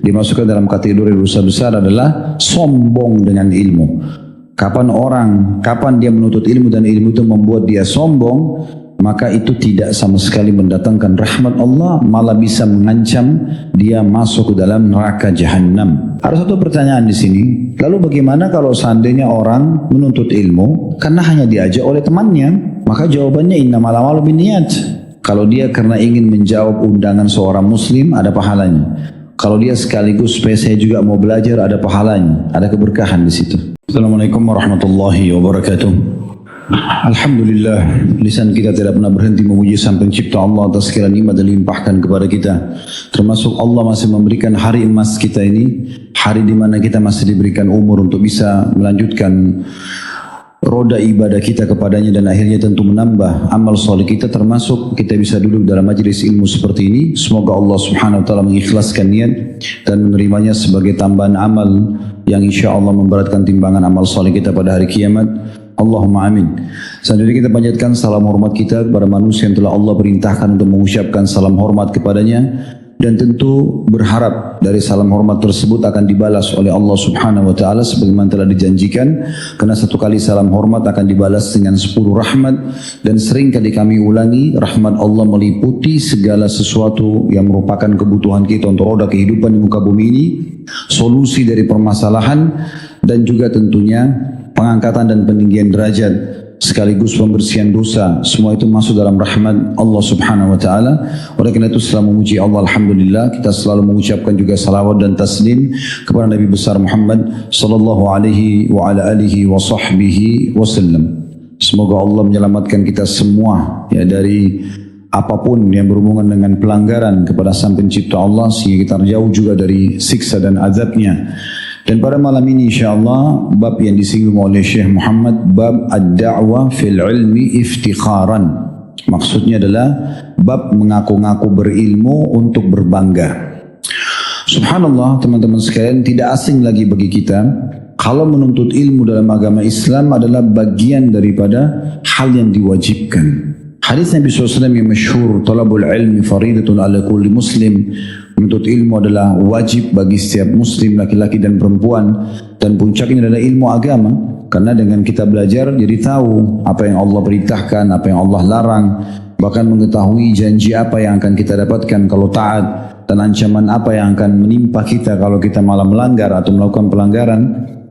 dimasukkan dalam kategori dosa besar adalah sombong dengan ilmu. Kapan dia menuntut ilmu dan ilmu itu membuat dia sombong, maka itu tidak sama sekali mendatangkan rahmat Allah, malah bisa mengancam dia masuk ke dalam neraka jahanam. Ada satu pertanyaan di sini, lalu bagaimana kalau seandainya orang menuntut ilmu karena hanya diajak oleh temannya? Maka jawabannya innamal a'malu binniyat. Kalau dia karena ingin menjawab undangan seorang muslim, ada pahalanya. Kalau dia sekaligus supaya saya juga mau belajar, ada pahalanya, ada keberkahan di situ. Assalamualaikum warahmatullahi wabarakatuh. Alhamdulillah, lisan kita tidak pernah berhenti memuji Sang Pencipta Allah atas segala nikmat dan limpahkan kepada kita. Termasuk Allah masih memberikan hari emas kita ini, hari di mana kita masih diberikan umur untuk bisa melanjutkan roda ibadah kita kepadanya dan akhirnya tentu menambah amal soleh kita, termasuk kita bisa duduk dalam majelis ilmu seperti ini. Semoga Allah Subhanahu wa taala mengikhlaskan niat dan menerimanya sebagai tambahan amal yang insya Allah memberatkan timbangan amal soleh kita pada hari kiamat. Allahumma amin. Selanjutnya kita panjatkan salam hormat kita kepada manusia yang telah Allah perintahkan untuk mengucapkan salam hormat kepadanya, dan tentu berharap dari salam hormat tersebut akan dibalas oleh Allah Subhanahu wa taala sebagaimana telah dijanjikan, karena satu kali salam hormat akan dibalas dengan 10 rahmat. Dan sering kali kami ulangi, rahmat Allah meliputi segala sesuatu yang merupakan kebutuhan kita untuk roda kehidupan di muka bumi ini, solusi dari permasalahan, dan juga tentunya pengangkatan dan peninggian derajat sekaligus pembersihan dosa. Semua itu masuk dalam rahmat Allah Subhanahu wa taala. Oleh karena itu setelah memuji Allah, alhamdulillah, kita selalu mengucapkan juga salawat dan taslim kepada Nabi besar Muhammad sallallahu alaihi wa ala alihi wa sahbihi wasallam. Semoga Allah menyelamatkan kita semua ya dari apapun yang berhubungan dengan pelanggaran kepada Sang Pencipta Allah, sehingga kita jauh juga dari siksa dan azabnya. Dan pada malam ini insyaAllah bab yang disinggung oleh Syekh Muhammad, bab ad-da'wah fil ilmi iftikharan. Maksudnya adalah bab mengaku-ngaku berilmu untuk berbangga. Subhanallah teman-teman sekalian, tidak asing lagi bagi kita kalau menuntut ilmu dalam agama Islam adalah bagian daripada hal yang diwajibkan. Hadis Nabi SAW yang masyhur, talabul ilmi faridatun ala kulli muslim. Menuntut ilmu adalah wajib bagi setiap muslim, laki-laki dan perempuan, dan puncaknya adalah ilmu agama, karena dengan kita belajar jadi tahu apa yang Allah perintahkan, apa yang Allah larang, bahkan mengetahui janji apa yang akan kita dapatkan kalau taat, dan ancaman apa yang akan menimpa kita kalau kita malah melanggar atau melakukan pelanggaran.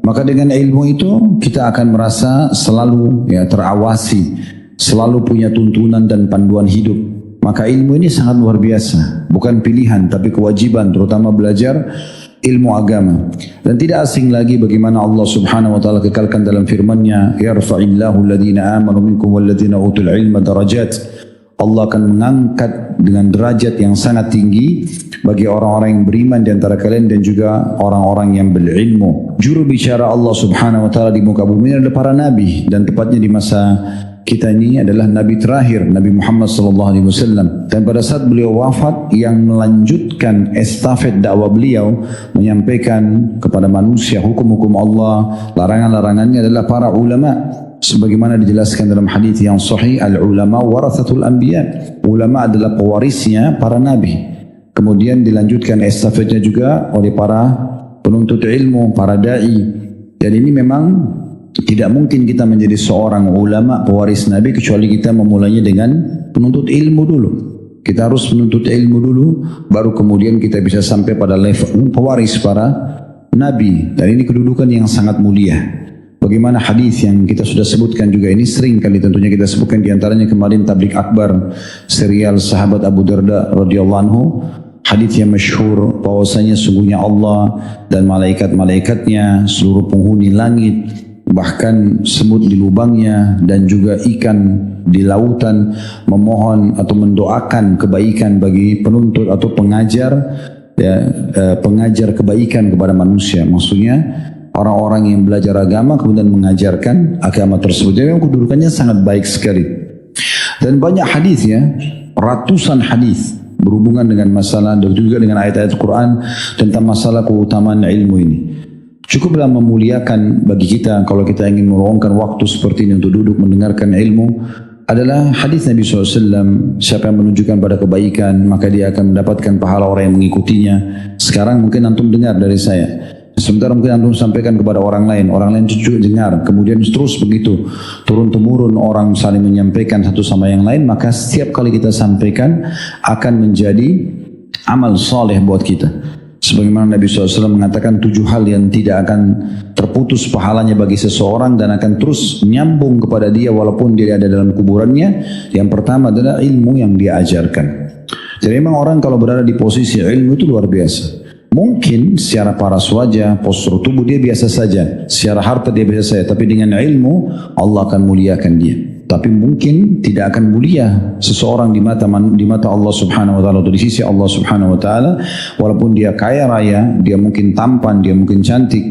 Maka dengan ilmu itu kita akan merasa selalu terawasi, selalu punya tuntunan dan panduan hidup. Maka ilmu ini sangat luar biasa, bukan pilihan tapi kewajiban, terutama belajar ilmu agama. Dan tidak asing lagi bagaimana Allah Subhanahu wa taala kekalkan dalam firman-Nya, yarfa'illahu alladhina amanu minkum walladhina utul ilma darajat. Allah akan mengangkat dengan derajat yang sangat tinggi bagi orang-orang yang beriman di antara kalian dan juga orang-orang yang berilmu. Juru bicara Allah Subhanahu wa taala di muka bumi adalah para nabi, dan tepatnya di masa kita ini adalah Nabi terakhir, Nabi Muhammad SAW. Dan pada saat beliau wafat, yang melanjutkan estafet dakwah beliau, menyampaikan kepada manusia hukum-hukum Allah, larangan-larangannya adalah para ulama. Sebagaimana dijelaskan dalam hadis yang sahih, al-ulama warathatul anbiya. Ulama adalah pewarisnya para nabi. Kemudian dilanjutkan estafetnya juga oleh para penuntut ilmu, para da'i. Dan ini memang tidak mungkin kita menjadi seorang ulama pewaris Nabi kecuali kita memulainya dengan penuntut ilmu dulu. Kita harus menuntut ilmu dulu, baru kemudian kita bisa sampai pada level pewaris para Nabi. Dan ini kedudukan yang sangat mulia. Bagaimana hadis yang kita sudah sebutkan juga ini sering kali tentunya kita sebutkan, diantaranya kemarin tablik akbar serial sahabat Abu Darda radhiyallahu anhu. Hadis yang masyhur bahwasanya sungguhnya Allah dan malaikat-malaikatnya, seluruh penghuni langit, bahkan semut di lubangnya dan juga ikan di lautan memohon atau mendoakan kebaikan bagi penuntut atau pengajar, pengajar kebaikan kepada manusia. Maksudnya orang-orang yang belajar agama kemudian mengajarkan agama tersebut. Jadi memang kedudukannya sangat baik sekali. Dan banyak hadis ratusan hadis berhubungan dengan masalah dan juga dengan ayat-ayat Quran tentang masalah keutamaan ilmu ini. Cukuplah memuliakan bagi kita kalau kita ingin meluangkan waktu seperti ini untuk duduk mendengarkan ilmu, adalah hadis Nabi SAW, siapa yang menunjukkan pada kebaikan maka dia akan mendapatkan pahala orang yang mengikutinya. Sekarang mungkin antum dengar dari saya, sebentar mungkin antum sampaikan kepada orang lain juga dengar, kemudian terus begitu turun-temurun orang saling menyampaikan satu sama yang lain, maka setiap kali kita sampaikan akan menjadi amal soleh buat kita. Sebagaimana Nabi SAW mengatakan 7 hal yang tidak akan terputus pahalanya bagi seseorang dan akan terus nyambung kepada dia walaupun dia ada dalam kuburannya. Yang pertama adalah ilmu yang dia ajarkan. Jadi memang orang kalau berada di posisi ilmu itu luar biasa. Mungkin secara paras wajah, postur tubuh dia biasa saja, secara harta dia biasa saja, tapi dengan ilmu Allah akan muliakan dia. Tapi mungkin tidak akan mulia seseorang di mata Allah Subhanahu wa taala atau di sisi Allah Subhanahu wa taala walaupun dia kaya raya, dia mungkin tampan, dia mungkin cantik,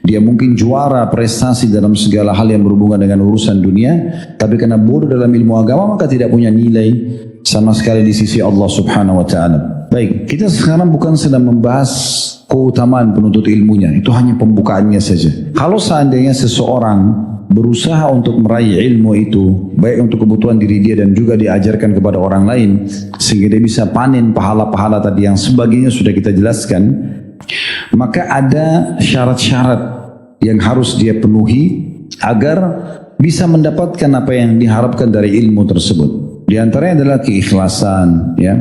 dia mungkin juara prestasi dalam segala hal yang berhubungan dengan urusan dunia, tapi karena bodoh dalam ilmu agama maka tidak punya nilai sama sekali di sisi Allah Subhanahu wa taala. Baik, kita sekarang bukan sedang membahas keutamaan penuntut ilmunya, itu hanya pembukaannya saja. Kalau seandainya seseorang berusaha untuk meraih ilmu itu, baik untuk kebutuhan diri dia dan juga diajarkan kepada orang lain, sehingga dia bisa panen pahala-pahala tadi yang sebagainya sudah kita jelaskan, maka ada syarat-syarat yang harus dia penuhi agar bisa mendapatkan apa yang diharapkan dari ilmu tersebut. Di antaranya adalah keikhlasan, ya,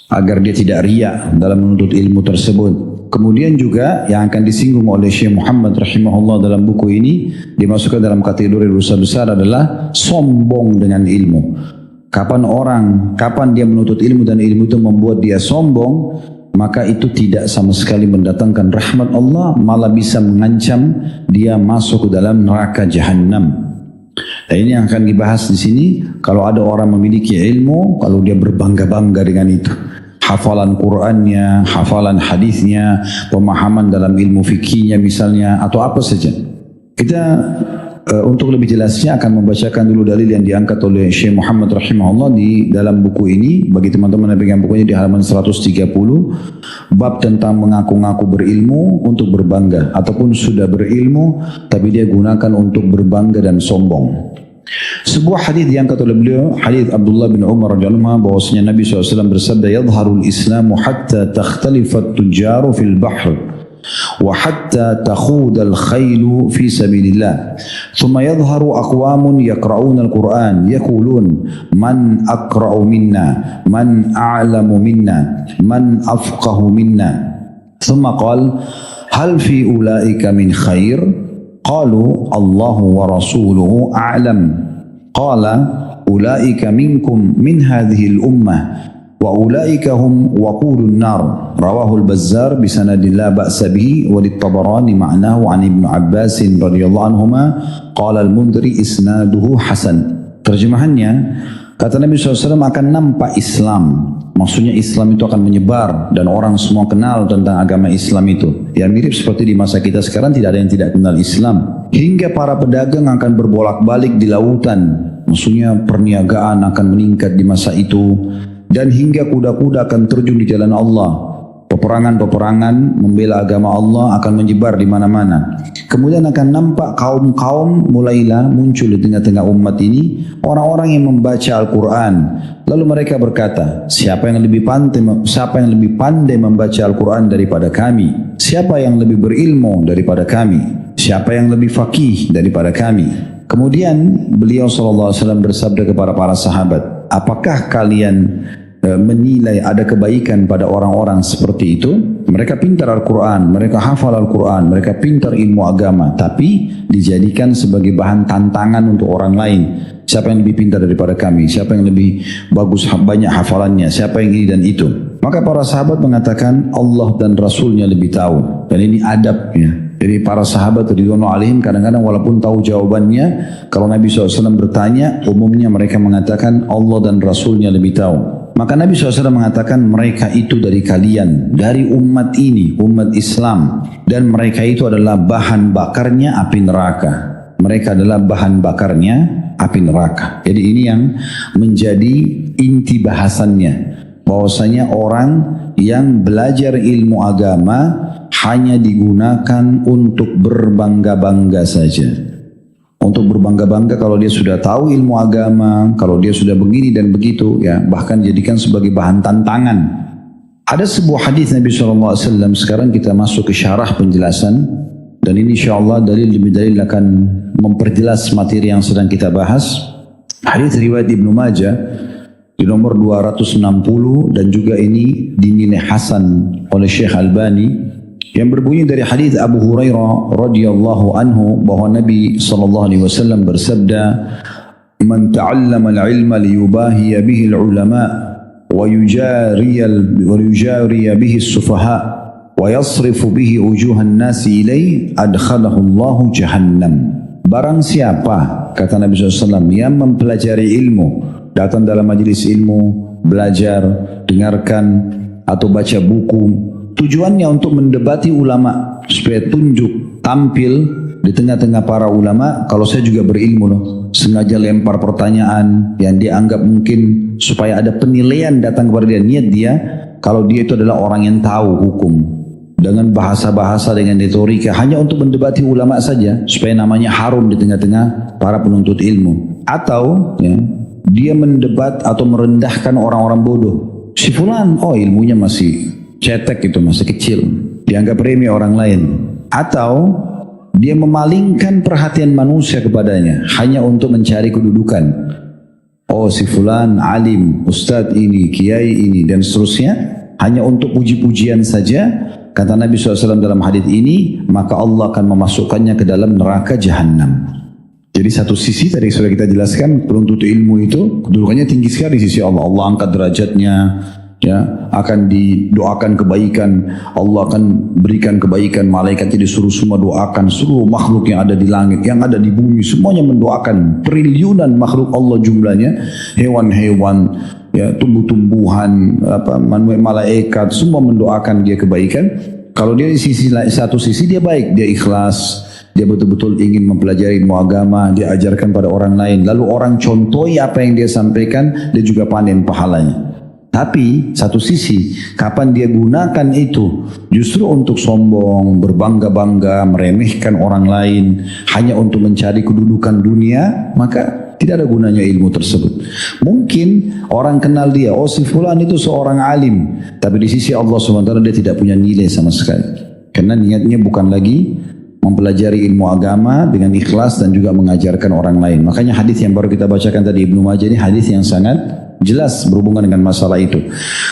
agar dia tidak riya dalam menuntut ilmu tersebut. Kemudian juga yang akan disinggung oleh Syekh Muhammad rahimahullah dalam buku ini dimasukkan dalam kategori dosa besar adalah sombong dengan ilmu. Kapan dia menuntut ilmu dan ilmu itu membuat dia sombong, maka itu tidak sama sekali mendatangkan rahmat Allah, malah bisa mengancam dia masuk ke dalam neraka jahanam. Dan ini yang akan dibahas di sini. Kalau ada orang memiliki ilmu, kalau dia berbangga-bangga dengan itu, hafalan Qur'annya, hafalan hadisnya, pemahaman dalam ilmu fikihnya misalnya, atau apa saja. Kita untuk lebih jelasnya akan membacakan dulu dalil yang diangkat oleh Syekh Muhammad rahimahullah di dalam buku ini. Bagi teman-teman yang pegang bukunya di halaman 130, bab tentang mengaku-ngaku berilmu untuk berbangga, ataupun sudah berilmu tapi dia gunakan untuk berbangga dan sombong. Sebuah hadis diangkat oleh beliau, hadis Abdullah bin Umar radhiyallahu anhu, bahwasanya Nabi SAW bersabda, "Yadhharul Islamu hatta takhtalifat tujaru fil bahr wa hatta takhudal khailu fi sabilillah. Thumma yadhharu aqwamun yaqra'una al-Qur'an yaqulun man aqra'u minna, man a'lamu minna, man afqahu minna." Thumma qala, "Hal fi ulaika min khair?" Qalu Allahu wa rasuluhu a'lam. Qala ulaika minkum min hadhihi al-ummah wa ulaika hum waqudun nar. Rawahu al-Bazzar bi sanadin la ba'sa bihi wa lit-Tabarani ma'nahu 'an Ibnu Abbas radhiyallahu anhuma qala al-Mundhiri isnaduhu hasan. Terjemahannya, kata Nabi SAW akan nampak Islam. Maksudnya Islam itu akan menyebar dan orang semua kenal tentang agama Islam itu. Yang mirip seperti di masa kita sekarang tidak ada yang tidak kenal Islam. Hingga para pedagang akan berbolak-balik di lautan. Maksudnya perniagaan akan meningkat di masa itu. Dan hingga kuda-kuda akan terjun di jalan Allah. Peperangan-peperangan membela agama Allah akan menyebar di mana-mana. Kemudian akan nampak kaum-kaum mulailah muncul di tengah-tengah umat ini, orang-orang yang membaca Al-Quran. Lalu mereka berkata, siapa yang lebih pandai membaca Al-Quran daripada kami? Siapa yang lebih berilmu daripada kami? Siapa yang lebih faqih daripada kami? Kemudian beliau SAW bersabda kepada para sahabat, apakah kalian menilai ada kebaikan pada orang-orang seperti itu? Mereka pintar Al-Quran, mereka hafal Al-Quran, mereka pintar ilmu agama, tapi dijadikan sebagai bahan tantangan untuk orang lain. Siapa yang lebih pintar daripada kami? Siapa yang lebih bagus banyak hafalannya? Siapa yang ini dan itu? Maka para sahabat mengatakan Allah dan Rasulnya lebih tahu. Dan ini adabnya. Jadi para sahabat ridwanullah alaihim kadang-kadang walaupun tahu jawabannya, kalau Nabi SAW bertanya, umumnya mereka mengatakan Allah dan Rasulnya lebih tahu. Maka Nabi SAW mengatakan mereka itu dari kalian, dari umat ini, umat Islam. Dan mereka itu adalah bahan bakarnya api neraka. Mereka adalah bahan bakarnya api neraka. Jadi ini yang menjadi inti bahasannya. Bahwasanya orang yang belajar ilmu agama hanya digunakan untuk berbangga-bangga saja. untuk berbangga-bangga kalau dia sudah tahu ilmu agama, kalau dia sudah begini dan begitu, ya, bahkan jadikan sebagai bahan tantangan. Ada sebuah hadis Nabi SAW, sekarang kita masuk ke syarah penjelasan, dan ini insyaAllah dalil demi dalil akan memperjelas materi yang sedang kita bahas. Hadis riwayat Ibnu Majah di nomor 260 dan juga ini dinilai hasan oleh Syekh Albani, yang berbunyi dari hadis Abu Hurairah radhiyallahu anhu bahwa Nabi SAW bersabda, "Man ta'allama al-ilma liyubahiya bihi al-ulama wa yujariya bihi as-sufaha wa yasrifu bihi wujuhan nasi ilaihi adkhalahu Allahu jahannam." Barang siapa, kata Nabi SAW, yang mempelajari ilmu, datang dalam majelis ilmu, belajar, dengarkan atau baca buku, tujuannya untuk mendebati ulama supaya tunjuk, tampil di tengah-tengah para ulama, kalau saya juga berilmu loh, sengaja lempar pertanyaan yang dia anggap mungkin supaya ada penilaian datang kepada dia, niat dia kalau dia itu adalah orang yang tahu hukum, dengan bahasa-bahasa, dengan retorika, hanya untuk mendebati ulama saja supaya namanya harum di tengah-tengah para penuntut ilmu, atau ya, dia mendebat atau merendahkan orang-orang bodoh. Si fulan, oh ilmunya masih cetek, itu masih kecil, dianggap remeh orang lain. Atau dia memalingkan perhatian manusia kepadanya hanya untuk mencari kedudukan. Oh si fulan alim, ustadz ini, kiai ini, dan seterusnya, hanya untuk puji-pujian saja. Kata Nabi SAW dalam hadis ini, maka Allah akan memasukkannya ke dalam neraka jahanam. Jadi satu sisi tadi sudah kita jelaskan, penuntut ilmu itu kedudukannya tinggi sekali di sisi Allah. Allah angkat derajatnya, ya, akan didoakan kebaikan, Allah akan berikan kebaikan, malaikatnya disuruh semua doakan, seluruh makhluk yang ada di langit, yang ada di bumi, semuanya mendoakan. Triliunan makhluk Allah jumlahnya, hewan-hewan, ya, tumbuh-tumbuhan, malaikat, semua mendoakan dia kebaikan. Kalau dia di satu sisi dia baik, dia ikhlas, dia betul-betul ingin mempelajari ilmu agama, dia ajarkan pada orang lain, lalu orang contohi apa yang dia sampaikan, dia juga panen pahalanya. Tapi satu sisi, kapan dia gunakan itu justru untuk sombong, berbangga-bangga, meremehkan orang lain, hanya untuk mencari kedudukan dunia, maka tidak ada gunanya ilmu tersebut. Mungkin orang kenal dia, oh si fulan itu seorang alim, tapi di sisi Allah SWT dia tidak punya nilai sama sekali. Karena niatnya bukan lagi mempelajari ilmu agama dengan ikhlas dan juga mengajarkan orang lain. Makanya hadis yang baru kita bacakan tadi Ibnu Majah ini hadis yang sangat jelas berhubungan dengan masalah itu.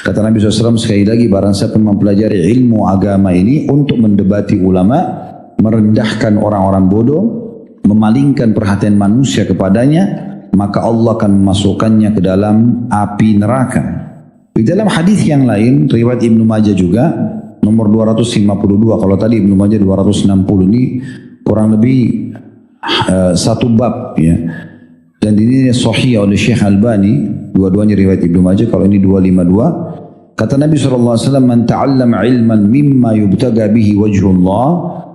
Kata Nabi SAW sekali lagi, barang siapa mempelajari ilmu agama ini untuk mendebati ulama, merendahkan orang-orang bodoh, memalingkan perhatian manusia kepadanya, maka Allah akan memasukkannya ke dalam api neraka. Di dalam hadis yang lain, riwayat Ibnu Majah juga, nomor 252, kalau tadi Ibnu Majah 260, ini kurang lebih satu bab, ya. Dan ini sahih oleh Syekh Albani, dua-duanya riwayat Ibnu Majah, kalau ini 252. Kata Nabi SAW, "Man ta'allama ilman mimma yubtaga bihi wajhullah,"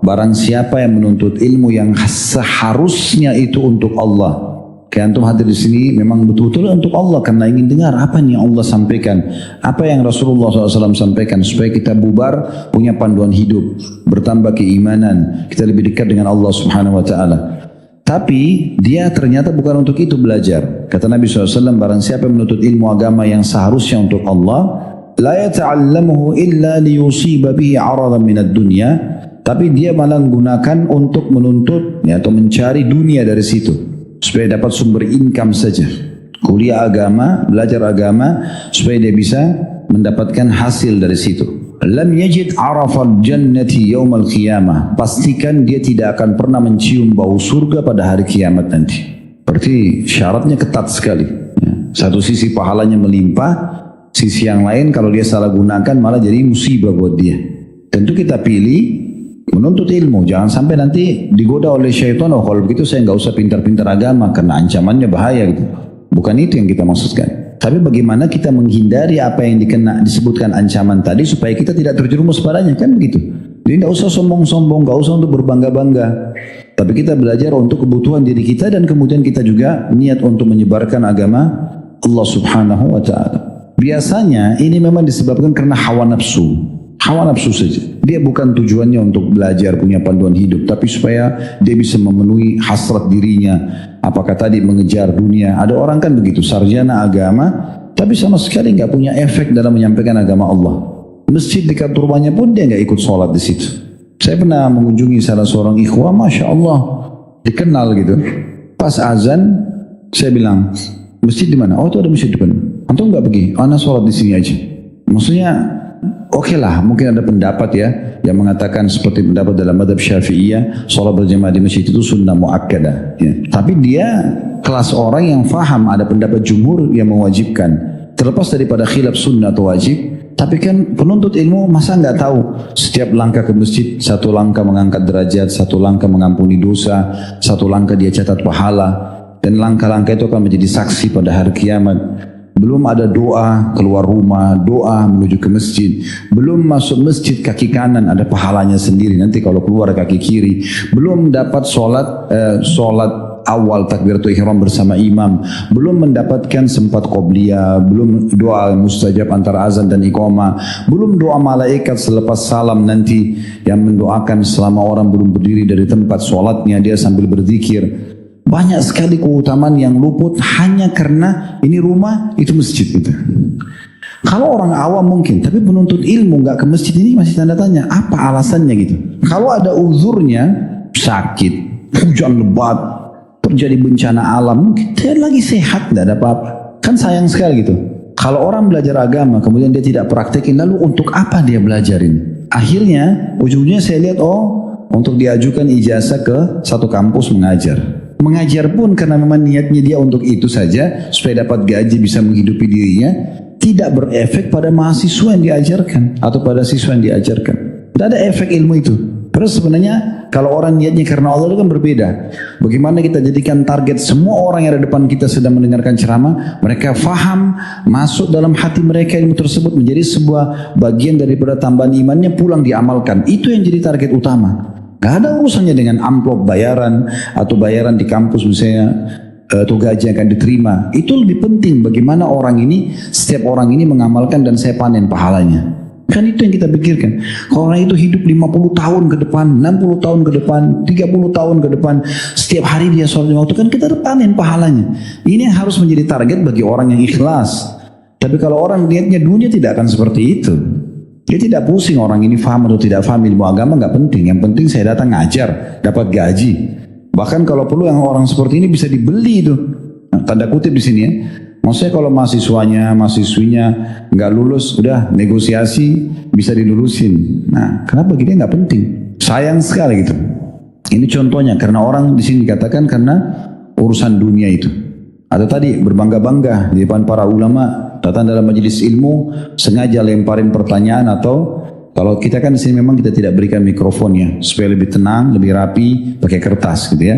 barang siapa yang menuntut ilmu yang seharusnya itu untuk Allah. Kayak antum hadir di sini memang betul-betul untuk Allah, karena ingin dengar apa nih yang Allah sampaikan, apa yang Rasulullah SAW sampaikan, supaya kita bubar punya panduan hidup, bertambah keimanan, kita lebih dekat dengan Allah Subhanahu Wa Taala. Tapi dia ternyata bukan untuk itu belajar. Kata Nabi SAW, barang siapa yang menuntut ilmu agama yang seharusnya untuk Allah, la yata'allamuhu illa liyusiba bihi 'aradan minad dunya, tapi dia malah menggunakan untuk menuntut, ya, atau mencari dunia dari situ, supaya dapat sumber income saja. Kuliah agama, belajar agama, supaya dia bisa mendapatkan hasil dari situ. Lam yajid arafal jannati yaumal qiyamah, pastikan dia tidak akan pernah mencium bau surga pada hari kiamat nanti. Berarti syaratnya ketat sekali, ya. Satu sisi pahalanya melimpah, sisi yang lain kalau dia salah gunakan malah jadi musibah buat dia. Tentu kita pilih menuntut ilmu, jangan sampai nanti digoda oleh syaitan, oh kalau begitu saya nggak usah pintar-pintar agama karena ancamannya bahaya gitu. Bukan itu yang kita maksudkan. Tapi bagaimana kita menghindari apa yang disebutkan ancaman tadi supaya kita tidak terjerumus padanya, kan begitu. Jadi tidak usah sombong-sombong, tidak usah untuk berbangga-bangga. Tapi kita belajar untuk kebutuhan diri kita, dan kemudian kita juga niat untuk menyebarkan agama Allah Subhanahu Wa Taala. Biasanya ini memang disebabkan karena hawa nafsu saja. Dia bukan tujuannya untuk belajar punya panduan hidup, tapi supaya dia bisa memenuhi hasrat dirinya. Apakah tadi mengejar dunia? Ada orang kan begitu, sarjana agama, tapi sama sekali nggak punya efek dalam menyampaikan agama Allah. Masjid dekat rumahnya pun dia nggak ikut sholat di situ. Saya pernah mengunjungi salah seorang ikhwah, masya Allah, dikenal gitu. Pas azan, saya bilang, masjid di mana? Oh itu ada masjid depan. Antum nggak pergi? Ana sholat di sini aja. Maksudnya, oke lah, mungkin ada pendapat ya yang mengatakan seperti pendapat dalam madhab Syafi'iyah, sholat berjamaah di masjid itu sunnah muakkadah. Ya. Tapi dia kelas orang yang faham ada pendapat jumhur yang mewajibkan. Terlepas daripada khilaf sunnah atau wajib, tapi kan penuntut ilmu masa nggak tahu setiap langkah ke masjid, satu langkah mengangkat derajat, satu langkah mengampuni dosa, satu langkah dia catat pahala, dan langkah-langkah itu akan menjadi saksi pada hari kiamat. Belum ada doa keluar rumah, doa menuju ke masjid. Belum masuk masjid kaki kanan ada pahalanya sendiri. Nanti kalau keluar kaki kiri. Belum dapat solat awal takbiratul ihram bersama imam. Belum mendapatkan sempat qobliyah. Belum doa mustajab antara azan dan iqamah. Belum doa malaikat selepas salam nanti yang mendoakan selama orang belum berdiri dari tempat solatnya dia sambil berzikir. Banyak sekali keutamaan yang luput hanya karena ini rumah, itu masjid gitu. Kalau orang awam mungkin, tapi penuntut ilmu nggak ke masjid ini masih tanda tanya. Apa alasannya gitu? Kalau ada uzurnya, sakit, hujan lebat, terjadi bencana alam, dia lagi sehat, nggak ada apa-apa. Kan sayang sekali gitu. Kalau orang belajar agama, kemudian dia tidak praktekin, lalu untuk apa dia belajarin? Akhirnya, ujungnya saya lihat, untuk diajukan ijazah ke satu kampus mengajar. Mengajar pun karena memang niatnya dia untuk itu saja, supaya dapat gaji bisa menghidupi dirinya, tidak berefek pada mahasiswa yang diajarkan atau pada siswa yang diajarkan. Tidak ada efek ilmu itu. Terus sebenarnya kalau orang niatnya karena Allah itu kan berbeda. Bagaimana kita jadikan target semua orang yang ada depan kita sedang mendengarkan ceramah, mereka faham, masuk dalam hati mereka ilmu tersebut menjadi sebuah bagian daripada tambahan imannya, pulang diamalkan. Itu yang jadi target utama. Gak ada urusannya dengan amplop bayaran atau bayaran di kampus misalnya atau gaji yang akan diterima. Itu lebih penting bagaimana orang ini, setiap orang ini mengamalkan dan saya panen pahalanya. Kan itu yang kita pikirkan. Kalau orang itu hidup 50 tahun ke depan, 60 tahun ke depan, 30 tahun ke depan, setiap hari dia sholat 5 waktu, kan kita panen pahalanya. Ini yang harus menjadi target bagi orang yang ikhlas. Tapi kalau orang niatnya dunia tidak akan seperti itu. Dia tidak pusing orang ini faham atau tidak faham ilmu agama, nggak penting. Yang penting saya datang ngajar, dapat gaji. Bahkan kalau perlu yang orang seperti ini bisa dibeli itu. Nah, tanda kutip di sini ya. Maksudnya kalau mahasiswinya nggak lulus, udah negosiasi bisa dilulusin. Nah, kenapa gini nggak penting? Sayang sekali gitu. Ini contohnya karena orang di sini dikatakan karena urusan dunia itu. Atau tadi berbangga-bangga di depan para ulama, datang dalam majelis ilmu, sengaja lemparin pertanyaan atau kalau kita kan di sini memang kita tidak berikan mikrofonnya supaya lebih tenang, lebih rapi, pakai kertas gitu ya.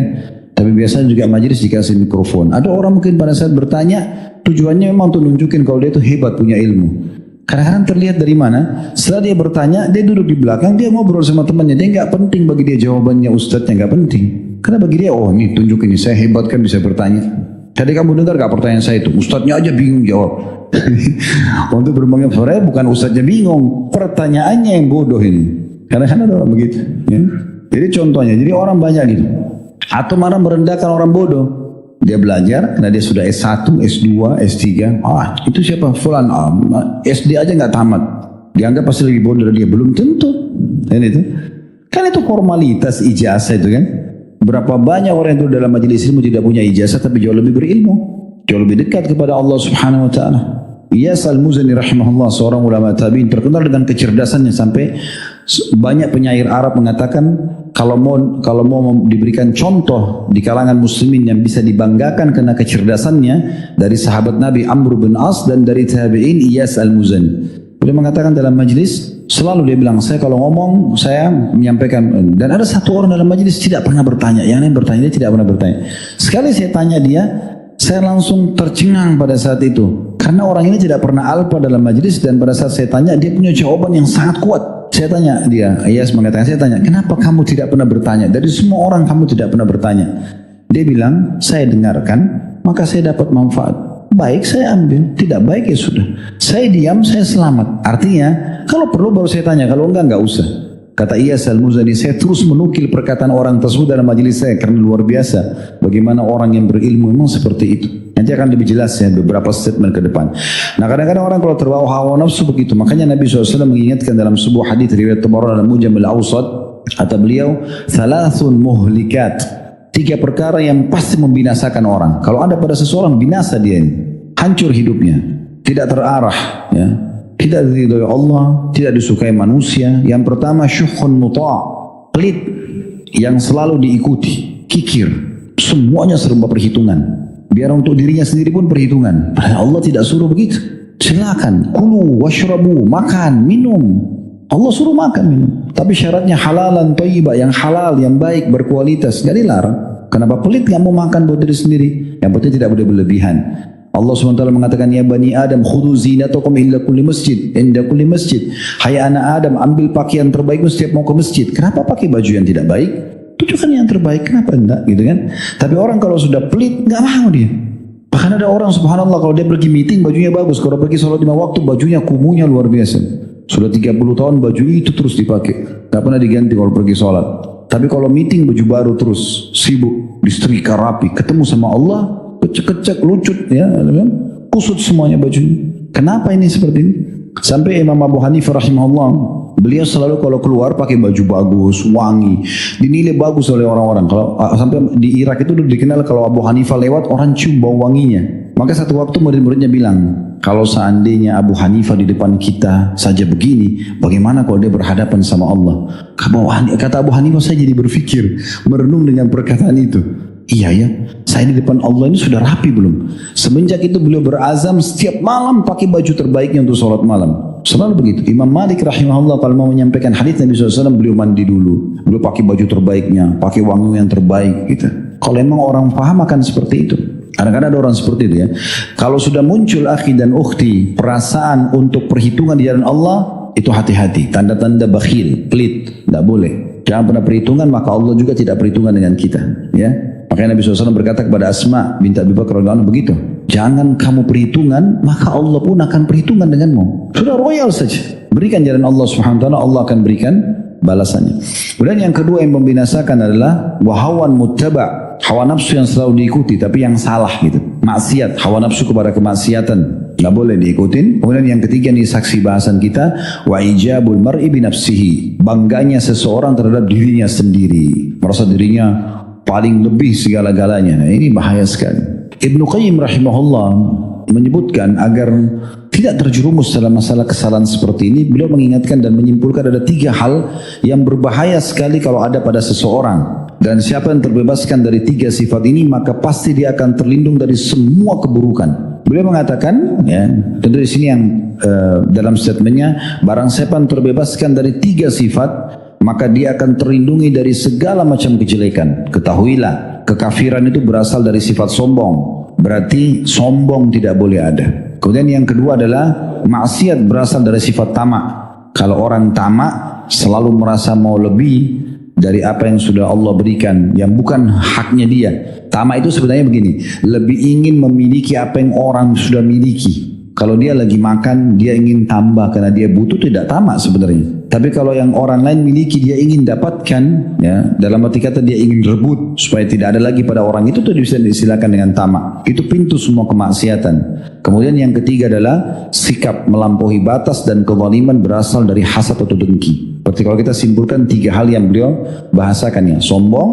Tapi biasanya juga majelis dikasih mikrofon. Ada orang mungkin pada saat bertanya tujuannya memang untuk nunjukin kalau dia itu hebat punya ilmu. Kadang-kadang terlihat dari mana? Setelah dia bertanya, dia duduk di belakang, dia ngobrol sama temannya. Dia nggak penting bagi dia jawabannya ustadznya nggak penting. Karena bagi dia, oh ini tunjukin ini saya hebat kan bisa bertanya. Tadi kamu dengar gak pertanyaan saya itu? Ustadznya aja bingung jawab. Untuk berbangga sebenarnya bukan ustadznya bingung, pertanyaannya yang bodoh ini. Karena kan ada orang begitu. Ya? Jadi contohnya, jadi orang banyak gitu. Atau malah merendahkan orang bodoh. Dia belajar, karena dia sudah S1, S2, S3. Itu siapa? Fulan. SD aja gak tamat. Dianggap pasti lebih bodoh dari dia. Belum tentu. Kan itu formalitas ijazah itu kan. Berapa banyak orang yang dalam majelis ilmu tidak punya ijazah tapi jauh lebih berilmu, jauh lebih dekat kepada Allah Subhanahu wa taala. Iyas Al-Muzani rahimahullah, seorang ulama tabi'in terkenal dengan kecerdasannya sampai banyak penyair Arab mengatakan kalau mau diberikan contoh di kalangan muslimin yang bisa dibanggakan karena kecerdasannya dari sahabat Nabi Amr bin As dan dari tabi'in Iyas Al-Muzani. Beliau mengatakan dalam majlis, selalu dia bilang, saya kalau ngomong, saya menyampaikan. Dan ada satu orang dalam majlis tidak pernah bertanya. Yang lain bertanya, dia tidak pernah bertanya. Sekali saya tanya dia, saya langsung tercengang pada saat itu. Karena orang ini tidak pernah alpa dalam majlis, dan pada saat saya tanya, dia punya jawaban yang sangat kuat. Saya tanya dia, Iyas mengatakan, saya tanya, kenapa kamu tidak pernah bertanya? Dari semua orang kamu tidak pernah bertanya. Dia bilang, saya dengarkan, maka saya dapat manfaat. Baik saya ambil, tidak baik ya sudah. Saya diam, saya selamat. Artinya, kalau perlu baru saya tanya, kalau enggak usah. Kata Iyas Al-Muzani, saya terus menukil perkataan orang tersebut dalam majelis saya karena luar biasa bagaimana orang yang berilmu memang seperti itu. Nanti akan lebih jelas ya beberapa statement ke depan. Nah kadang-kadang orang kalau terbawa hawa nafsu begitu. Makanya Nabi SAW mengingatkan dalam sebuah hadis riwayat Tabarani dalam Mujam al-Awsat, kata beliau, "Thalathun muhlikat." 3 perkara yang pasti membinasakan orang. Kalau ada pada seseorang binasa dia ini, hancur hidupnya, tidak terarah, ya. Tidak diridhoi Allah, tidak disukai manusia. Yang pertama syuhun muta', pelit yang selalu diikuti, kikir, semuanya serba perhitungan. Biar untuk dirinya sendiri pun perhitungan. Padahal Allah tidak suruh begitu. Silakan, kulu, washrabu, makan, minum. Allah suruh makan, minum. Tapi syaratnya halalan thayyibah, yang halal, yang baik, berkualitas. Gak dilarang. Kenapa pelit gak mau makan buat diri sendiri? Yang penting tidak boleh berlebihan. Allah SWT mengatakan, ya bani Adam khudu zinatakum inda kulli masjid. Hai anak Adam, ambil pakaian terbaikmu setiap mau ke masjid. Kenapa pakai baju yang tidak baik? Tunjukkan yang terbaik, kenapa enggak? Gitu kan? Tapi orang kalau sudah pelit, enggak mau dia. Bahkan ada orang subhanallah kalau dia pergi meeting bajunya bagus, kalau pergi sholat 5 waktu bajunya kumuhnya luar biasa. Sudah 30 tahun baju itu terus dipakai, enggak pernah diganti kalau pergi sholat. Tapi kalau meeting baju baru terus, sibuk, disetrika rapi, ketemu sama Allah, kecek-kecek, lucut, ya, kusut semuanya bajunya. Kenapa ini seperti ini? Sampai Imam Abu Hanifah rahimahullah, beliau selalu kalau keluar pakai baju bagus, wangi, dinilai bagus oleh orang-orang. Kalau sampai di Irak itu dikenal kalau Abu Hanifah lewat orang cium bau wanginya. Maka satu waktu murid-muridnya bilang, kalau seandainya Abu Hanifah di depan kita saja begini, bagaimana kalau dia berhadapan sama Allah? Kata Abu Hanifah, saya jadi berpikir, merenung dengan perkataan itu. Iya ya, saya di depan Allah ini sudah rapi belum? Semenjak itu beliau berazam setiap malam pakai baju terbaiknya untuk sholat malam. Selalu begitu. Imam Malik rahimahullah kalau mau menyampaikan hadis Nabi SAW, beliau mandi dulu, beliau pakai baju terbaiknya, pakai wangi yang terbaik gitu. Kalau memang orang paham akan seperti itu. Kadang-kadang ada orang seperti itu ya. Kalau sudah muncul akhi dan ukhti perasaan untuk perhitungan di jalan Allah, itu hati-hati. Tanda-tanda bakhil, pelit, tidak boleh. Jangan pernah perhitungan, maka Allah juga tidak perhitungan dengan kita. Ya. Makanya Nabi SAW berkata kepada Asma binti Abi Bakar radhiyallahu anha begitu. Jangan kamu perhitungan, maka Allah pun akan perhitungan denganmu. Sudah royal saja. Berikan jalan Allah Subhanahu wa taala, Allah akan berikan balasannya. Kemudian yang kedua yang membinasakan adalah wahawan muttaba', hawa nafsu yang selalu diikuti tapi yang salah gitu. Maksiat, hawa nafsu kepada kemaksiatan, nggak boleh diikutin. Kemudian yang ketiga nih saksi bahasan kita, wa ijabul mar'i bi nafsihi, bangganya seseorang terhadap dirinya sendiri, merasa dirinya paling lebih segala-galanya. Nah, ini bahaya sekali. Ibnu Qayyim rahimahullah menyebutkan agar tidak terjerumus dalam masalah kesalahan seperti ini, beliau mengingatkan dan menyimpulkan ada 3 hal yang berbahaya sekali kalau ada pada seseorang. Dan siapa yang terbebaskan dari 3 sifat ini, maka pasti dia akan terlindung dari semua keburukan. Beliau mengatakan, ya, tentu di sini yang dalam statementnya, barang siapa yang terbebaskan dari 3 sifat, maka dia akan terlindungi dari segala macam kejelekan. Ketahuilah, kekafiran itu berasal dari sifat sombong. Berarti sombong tidak boleh ada. Kemudian yang kedua adalah maksiat berasal dari sifat tamak. Kalau orang tamak selalu merasa mau lebih dari apa yang sudah Allah berikan, yang bukan haknya dia. Tamak itu sebenarnya begini, lebih ingin memiliki apa yang orang sudah miliki. Kalau dia lagi makan, dia ingin tambah karena dia butuh, tidak tamak sebenarnya. Tapi kalau yang orang lain miliki, dia ingin dapatkan, ya, dalam arti kata dia ingin rebut supaya tidak ada lagi pada orang itu, bisa disilakan dengan tamak. Itu pintu semua kemaksiatan. Kemudian yang ketiga adalah sikap melampaui batas dan kezaliman berasal dari hasad atau dengki. Seperti kalau kita simpulkan 3 hal yang beliau bahasakan ya, sombong,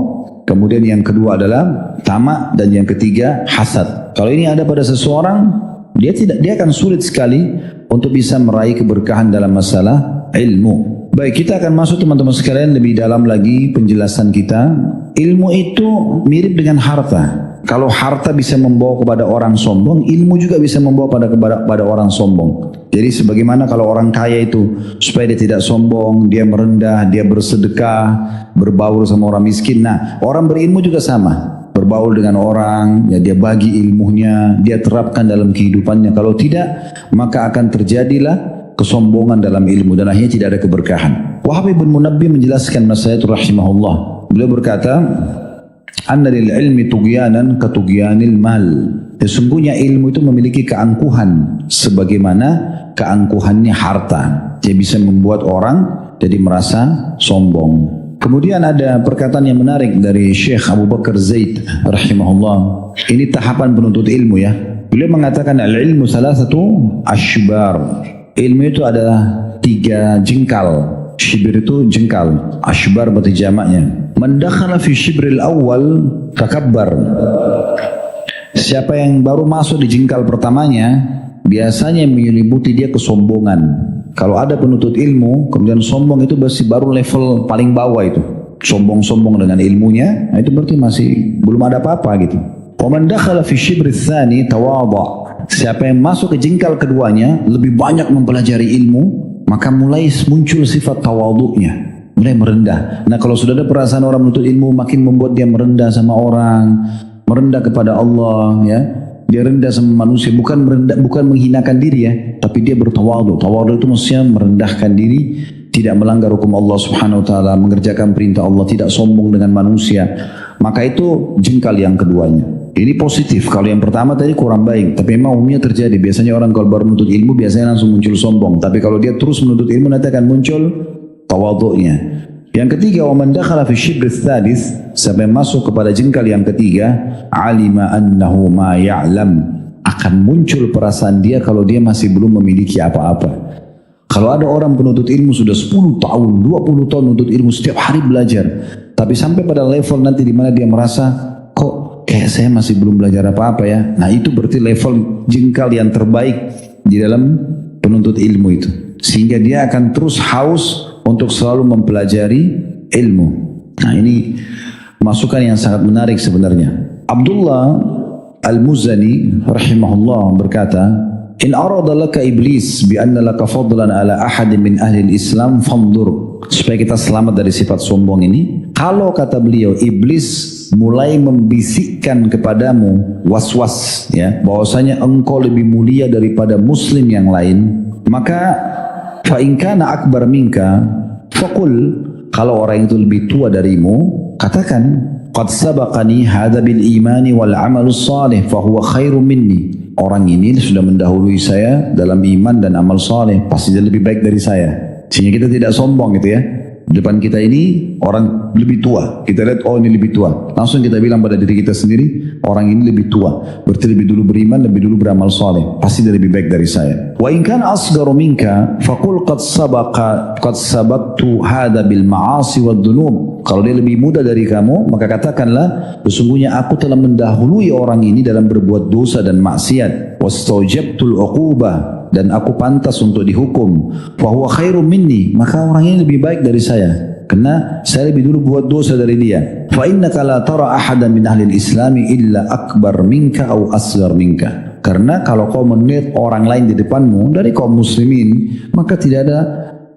kemudian yang kedua adalah tamak, dan yang ketiga hasad. Kalau ini ada pada seseorang, dia akan sulit sekali untuk bisa meraih keberkahan dalam masalah ilmu. Baik, kita akan masuk teman-teman sekalian lebih dalam lagi penjelasan kita. Ilmu itu mirip dengan harta. Kalau harta bisa membawa kepada orang sombong, ilmu juga bisa membawa kepada orang sombong. Jadi sebagaimana kalau orang kaya itu supaya dia tidak sombong, dia merendah, dia bersedekah, berbaur sama orang miskin. Nah, orang berilmu juga sama. Berbaur dengan orang, ya dia bagi ilmunya, dia terapkan dalam kehidupannya. Kalau tidak, maka akan terjadilah kesombongan dalam ilmu dan akhirnya tidak ada keberkahan. Wahab bin Munabbih menjelaskan masalah itu rahimahullah. Beliau berkata, "Anna lil ilmi tughyanan ka tughyanil mal." Sesungguhnya ilmu itu memiliki keangkuhan sebagaimana keangkuhannya harta. Dia bisa membuat orang jadi merasa sombong. Kemudian ada perkataan yang menarik dari Syekh Abu Bakar Zaid rahimahullah. Ini tahapan penuntut ilmu ya. Beliau mengatakan al-ilmu salasatu ashbar. Ilmu itu adalah 3 jengkal. Shibir itu jengkal. Ashbar berarti jamaknya. Man dakhala fi shibril awal takabbar. Siapa yang baru masuk di jengkal pertamanya, biasanya menyelimuti dia kesombongan. Kalau ada penuntut ilmu, kemudian sombong, itu baru level paling bawah itu. Sombong-sombong dengan ilmunya, nah itu berarti masih belum ada apa-apa gitu. وَمَنْ دَخَلَ فِي الشِّبْرِ الثَّانِي تَوَاضَعَ. Siapa yang masuk ke jengkal keduanya, lebih banyak mempelajari ilmu, maka mulai muncul sifat tawadhu'nya, mulai merendah. Nah kalau sudah ada perasaan orang menuntut ilmu, makin membuat dia merendah sama orang, merendah kepada Allah ya. Dia rendah sama manusia, bukan menghinakan diri ya, tapi dia bertawadhu. Tawadhu itu maksudnya merendahkan diri, tidak melanggar hukum Allah Subhanahu wa taala, mengerjakan perintah Allah, tidak sombong dengan manusia. Maka itu jengkal yang keduanya. Ini positif. Kalau yang pertama tadi kurang baik, tapi memang umumnya terjadi. Biasanya orang kalau baru menuntut ilmu biasanya langsung muncul sombong, tapi kalau dia terus menuntut ilmu nanti akan muncul tawadhu'nya. Yang ketiga, wa man dakhala fi shibr tsadis, sampai masuk kepada jengkal yang ketiga, alima annahu ma ya'lam, akan muncul perasaan dia kalau dia masih belum memiliki apa-apa. Kalau ada orang penuntut ilmu sudah 10 tahun, 20 tahun menuntut ilmu, setiap hari belajar, tapi sampai pada level nanti di mana dia merasa kok kayak saya masih belum belajar apa-apa ya. Nah, itu berarti level jengkal yang terbaik di dalam penuntut ilmu itu. Sehingga dia akan terus haus untuk selalu mempelajari ilmu. Nah ini masukan yang sangat menarik sebenarnya. Abdullah Al-Muzani rahimahullah berkata, in arada laka iblis bi anna laka fadlan ala ahad min ahli al-islam fandur. Supaya kita selamat dari sifat sombong ini, kalau kata beliau iblis mulai membisikkan kepadamu was-was ya, bahwasanya engkau lebih mulia daripada muslim yang lain, maka fa in kana akbar minka faqul, kalau orang itu lebih tua darimu, katakan qad sabaqani hadza bil imani wal amalus salih fa huwa khairum minni. Orang ini sudah mendahului saya dalam iman dan amal saleh, pasti dia lebih baik dari saya. Sehingga kita tidak sombong gitu ya. Depan kita ini orang lebih tua, kita lihat oh ini lebih tua, langsung kita bilang pada diri kita sendiri, orang ini lebih tua, berarti lebih dulu beriman, lebih dulu beramal saleh, pasti dia lebih baik dari saya. Wa in kana asgaru minka faqul qad sabaqtu hadza bil ma'asi wad dhunub. Kalau dia lebih muda dari kamu, maka katakanlah sesungguhnya aku telah mendahului orang ini dalam berbuat dosa dan maksiat. Wastawjabtul uqubah, dan aku pantas untuk dihukum. Fa huwa khairum minni, maka orang ini lebih baik dari saya, karena saya lebih dulu buat dosa dari dia. Fa innaka la tara ahadan min ahli al-islam illa akbar minka aw asghar minka. Karena kalau kau melihat orang lain di depanmu dari kaum muslimin, maka tidak ada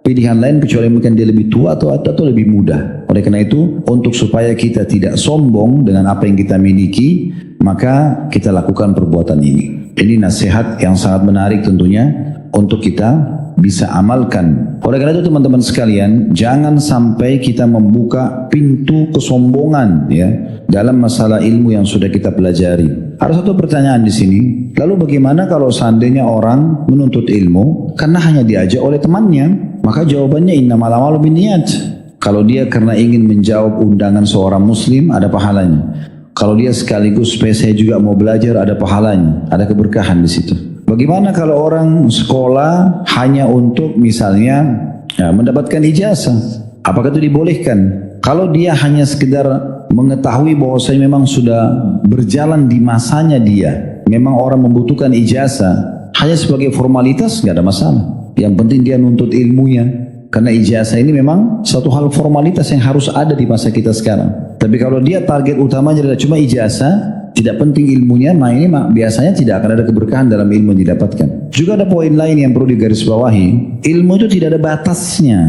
pilihan lain kecuali mungkin dia lebih tua atau lebih muda. Oleh karena itu, untuk supaya kita tidak sombong dengan apa yang kita miliki, maka kita lakukan perbuatan ini. Ini nasihat yang sangat menarik tentunya untuk kita bisa amalkan. Oleh karena itu teman-teman sekalian, jangan sampai kita membuka pintu kesombongan ya dalam masalah ilmu yang sudah kita pelajari. Ada satu pertanyaan di sini, lalu bagaimana kalau seandainya orang menuntut ilmu karena hanya diajak oleh temannya? Maka jawabannya innamal a'malu binniyat. Kalau dia karena ingin menjawab undangan seorang muslim, ada pahalanya. Kalau dia sekaligus supaya saya juga mau belajar, ada pahalanya, ada keberkahan di situ. Bagaimana kalau orang sekolah hanya untuk misalnya mendapatkan ijazah? Apakah itu dibolehkan? Kalau dia hanya sekedar mengetahui bahwasanya memang sudah berjalan di masanya dia, memang orang membutuhkan ijazah, hanya sebagai formalitas, nggak ada masalah. Yang penting dia nuntut ilmunya, karena ijazah ini memang satu hal formalitas yang harus ada di masa kita sekarang. Tapi kalau dia target utamanya adalah cuma ijazah, tidak penting ilmunya, ini biasanya tidak akan ada keberkahan dalam ilmu yang didapatkan. Juga ada poin lain yang perlu digarisbawahi, ilmu itu tidak ada batasnya.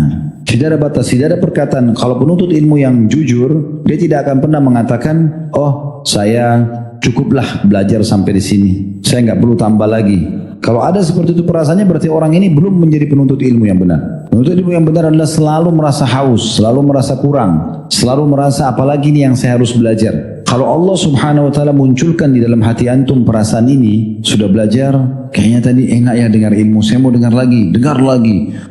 Tidak ada batas, tidak ada perkataan. Kalau penuntut ilmu yang jujur, dia tidak akan pernah mengatakan, oh saya cukuplah belajar sampai di sini, saya nggak perlu tambah lagi. Kalau ada seperti itu perasaannya, berarti orang ini belum menjadi penuntut ilmu yang benar. Penuntut ilmu yang benar adalah selalu merasa haus, selalu merasa kurang, selalu merasa apalagi ini yang saya harus belajar. Kalau Allah subhanahu wa ta'ala munculkan di dalam hati antum perasaan ini, sudah belajar, kayaknya tadi enak ya dengar ilmu, saya mau dengar lagi,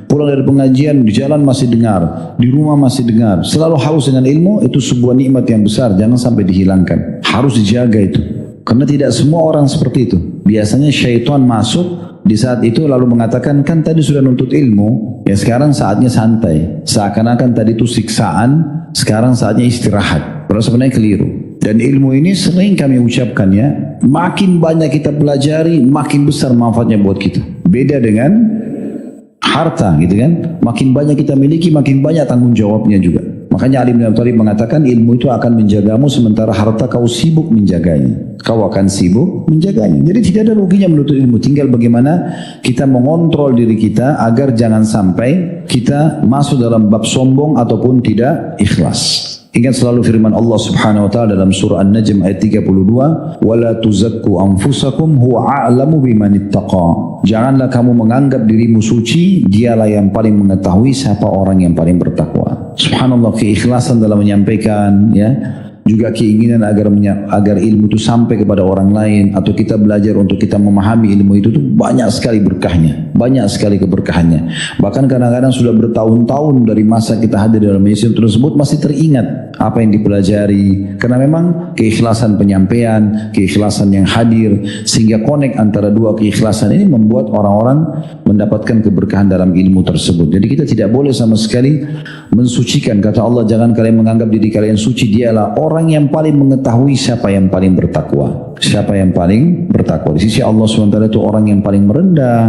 pulang dari pengajian, di jalan masih dengar, di rumah masih dengar, selalu haus dengan ilmu, itu sebuah nikmat yang besar, jangan sampai dihilangkan, harus dijaga itu, karena tidak semua orang seperti itu. Biasanya syaitan masuk di saat itu lalu mengatakan, kan tadi sudah nuntut ilmu, ya sekarang saatnya santai, seakan-akan tadi itu siksaan, sekarang saatnya istirahat. Padahal sebenarnya keliru. Dan ilmu ini sering kami ucapkan ya, makin banyak kita pelajari, makin besar manfaatnya buat kita. Beda dengan harta gitu kan, makin banyak kita miliki, makin banyak tanggung jawabnya juga. Makanya Ali bin Abi Thalib mengatakan ilmu itu akan menjagamu sementara harta kau sibuk menjaganya. Kau akan sibuk menjaganya. Jadi tidak ada ruginya menuntut ilmu. Tinggal bagaimana kita mengontrol diri kita agar jangan sampai kita masuk dalam bab sombong ataupun tidak ikhlas. Ingat selalu firman Allah subhanahu wa ta'ala dalam surah An-Najm ayat 32, وَلَا تُزَكُّوا أَنفُسَكُمْ هُوَ أَعْلَمُ بِمَنِ اتَّقَى. Janganlah kamu menganggap dirimu suci, dialah yang paling mengetahui siapa orang yang paling bertakwa. Subhanallah, keikhlasan dalam menyampaikan ya, juga keinginan agar ilmu itu sampai kepada orang lain, atau kita belajar untuk kita memahami ilmu itu tuh banyak sekali berkahnya, banyak sekali keberkahannya. Bahkan kadang-kadang sudah bertahun-tahun dari masa kita hadir dalam majelis tersebut masih teringat apa yang dipelajari, karena memang keikhlasan penyampaian, keikhlasan yang hadir, sehingga connect antara dua keikhlasan ini membuat orang-orang mendapatkan keberkahan dalam ilmu tersebut. Jadi kita tidak boleh sama sekali mensucikan. Kata Allah, jangan kalian menganggap diri kalian suci, dialah orang yang paling mengetahui siapa yang paling bertakwa. Siapa yang paling bertakwa. Di sisi Allah SWT itu orang yang paling merendah,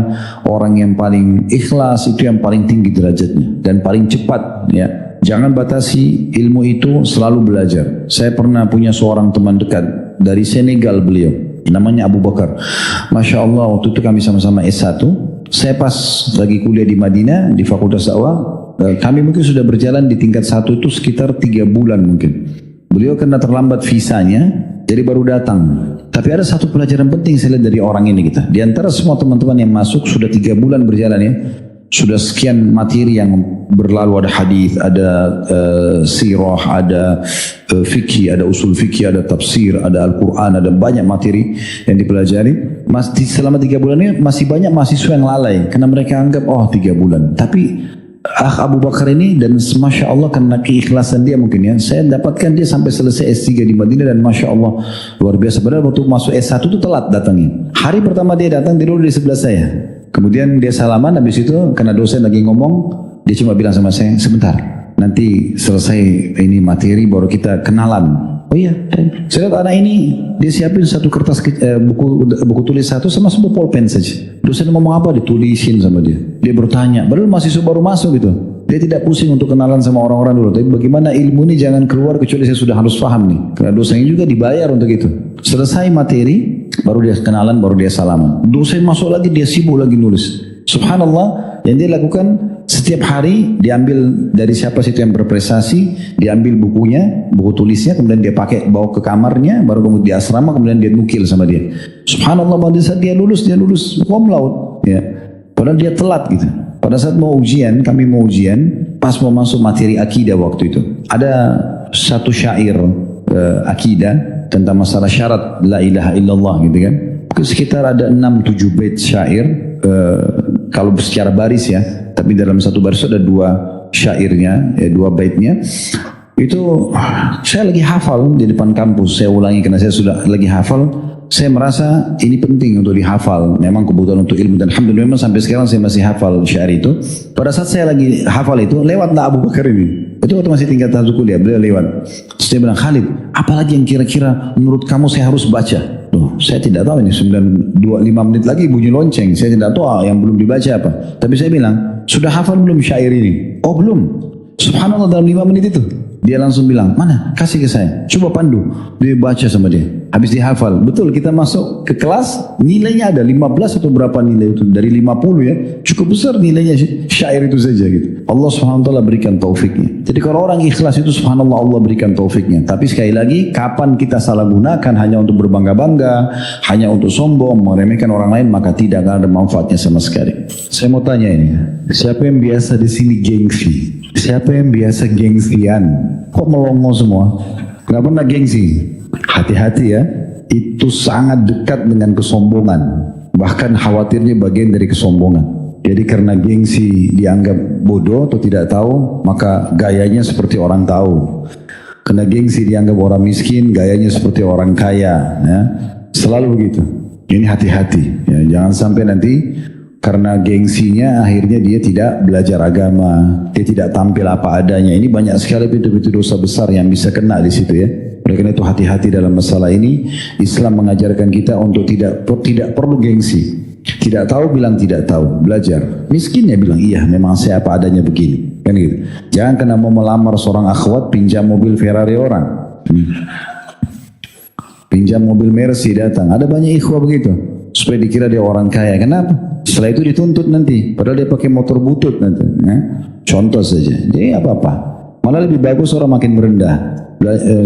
orang yang paling ikhlas, itu yang paling tinggi derajatnya dan paling cepat ya. Jangan batasi ilmu itu, selalu belajar. Saya pernah punya seorang teman dekat dari Senegal, beliau namanya Abu Bakar. Masya Allah, waktu itu kami sama-sama S1. Saya pas lagi kuliah di Madinah di Fakultas Dakwah. Kami mungkin sudah berjalan di tingkat 1 itu sekitar 3 bulan mungkin. Beliau kena terlambat visanya, jadi baru datang. Tapi ada satu pelajaran penting saya lihat dari orang ini kita. Di antara semua teman-teman yang masuk sudah 3 bulan berjalan ya, sudah sekian materi yang berlalu, ada hadis, ada sirah, ada fikih, ada usul fikih, ada tafsir, ada Al-Quran, ada banyak materi yang dipelajari. Selama 3 bulan ini masih banyak mahasiswa yang lalai karena mereka anggap 3 bulan. Tapi Abu Bakar ini, dan Masya Allah karena keikhlasan dia mungkin ya, saya dapatkan dia sampai selesai S3 di Madinah, dan Masya Allah luar biasa. Padahal waktu masuk S1 itu telat datangnya. Hari pertama dia datang, dia dulu di sebelah saya. Kemudian dia salaman, habis itu karena dosen lagi ngomong, dia cuma bilang sama saya, sebentar, nanti selesai ini materi baru kita kenalan. Oh iya, saya lihat anak ini dia siapin satu kertas buku tulis satu sama sebuah pulpen saja. Dosen ngomong apa ditulisin sama dia. Dia bertanya, padahal masih baru masuk gitu. Dia tidak pusing untuk kenalan sama orang-orang dulu. Tapi bagaimana ilmu ini jangan keluar kecuali saya sudah harus paham nih. Karena dosennya juga dibayar untuk itu. Selesai materi, baru dia kenalan, baru dia salaman. Dosen masuk lagi, dia sibuk lagi nulis. Subhanallah, yang dia lakukan setiap hari diambil dari siapa situ yang berprestasi, diambil bukunya, buku tulisnya, kemudian dia pakai bawa ke kamarnya, baru kemudian di asrama, kemudian dia nukil sama dia. Subhanallah, pada saat dia lulus cum laude, ya. Padahal dia telat gitu. Pada saat mau ujian, kami mau ujian, pas mau masuk materi akidah waktu itu, ada satu syair akidah tentang masalah syarat la ilaha illallah gitu kan. Sekitar ada 6-7 bait syair, kalau secara baris ya, tapi dalam satu baris ada 2 syairnya, 2 baitnya. Itu saya lagi hafal di depan kampus, saya ulangi karena saya sudah lagi hafal. Saya merasa ini penting untuk dihafal, memang kebutuhan untuk ilmu, dan alhamdulillah memang sampai sekarang saya masih hafal syair itu. Pada saat saya lagi hafal itu, lewatlah Abu Bakar ini. Itu waktu masih tingkat 1 kuliah, beliau lewat. Saya bilang, Khalid, apalagi yang kira-kira menurut kamu saya harus baca? Loh, saya tidak tahu ini 5 menit lagi bunyi lonceng, saya tidak tahu yang belum dibaca apa. Tapi saya bilang, sudah hafal belum syair ini? Oh belum. Subhanallah, dalam 5 menit itu dia langsung bilang, mana? Kasih ke saya, coba pandu. Dia baca sama dia, habis dihafal. Betul, kita masuk ke kelas, nilainya ada 15 atau berapa nilai itu, dari 50 ya, cukup besar nilainya syair itu saja gitu. Allah SWT berikan taufiknya. Jadi kalau orang ikhlas itu subhanallah, Allah berikan taufiknya. Tapi sekali lagi, kapan kita salah gunakan hanya untuk berbangga-bangga, hanya untuk sombong, meremehkan orang lain, maka tidak akan ada manfaatnya sama sekali. Saya mau tanya ini, siapa yang biasa di sini gengsi? Siapa yang biasa gengsian? Kok melongo semua? Gak pernah gengsi. Hati-hati ya, itu sangat dekat dengan kesombongan. Bahkan khawatirnya bagian dari kesombongan. Jadi karena gengsi dianggap bodoh atau tidak tahu, maka gayanya seperti orang tahu. Karena gengsi dianggap orang miskin, gayanya seperti orang kaya. Ya. Selalu begitu. Ini hati-hati. Ya, jangan sampai nanti karena gengsinya akhirnya dia tidak belajar agama, dia tidak tampil apa adanya. Ini banyak sekali pintu-pintu dosa besar yang bisa kena di situ ya. Oleh karena itu hati-hati dalam masalah ini. Islam mengajarkan kita untuk tidak perlu gengsi. Tidak tahu bilang tidak tahu, belajar. Miskin ya bilang iya, memang saya apa adanya begini, kan gitu. Jangan kena mau melamar seorang akhwat pinjam mobil Ferrari orang, pinjam mobil Mercy datang. Ada banyak ikhwah begitu, supaya dikira dia orang kaya. Kenapa? Setelah itu dituntut nanti, padahal dia pakai motor butut nanti. Ya? Contoh saja. Jadi apa-apa. Malah lebih bagus orang makin merendah.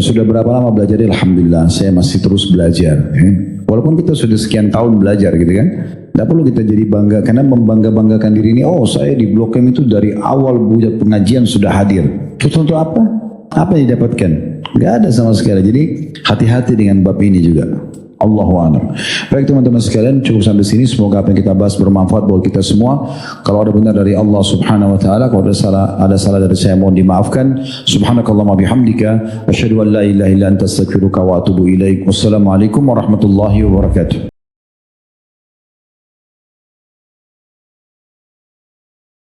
Sudah berapa lama belajar? Alhamdulillah, saya masih terus belajar. Ya? Walaupun kita sudah sekian tahun belajar gitu kan. Tidak perlu kita jadi bangga, karena membangga-banggakan diri ini, oh saya di Blok M itu dari awal buat pengajian sudah hadir. Terus untuk apa? Apa yang didapatkan? Tidak ada sama sekali. Jadi hati-hati dengan bab ini juga. Allahu a'lam. Baik teman-teman sekalian, cukup sampai sini. Semoga apa yang kita bahas bermanfaat buat kita semua. Kalau ada benar dari Allah Subhanahu wa taala, kalau ada salah dari saya mohon dimaafkan. Subhanakallahumma bihamdika asyhadu an la ilaha illa anta astaghfiruka wa atubu ilaik. Wassalamualaikum warahmatullahi wabarakatuh.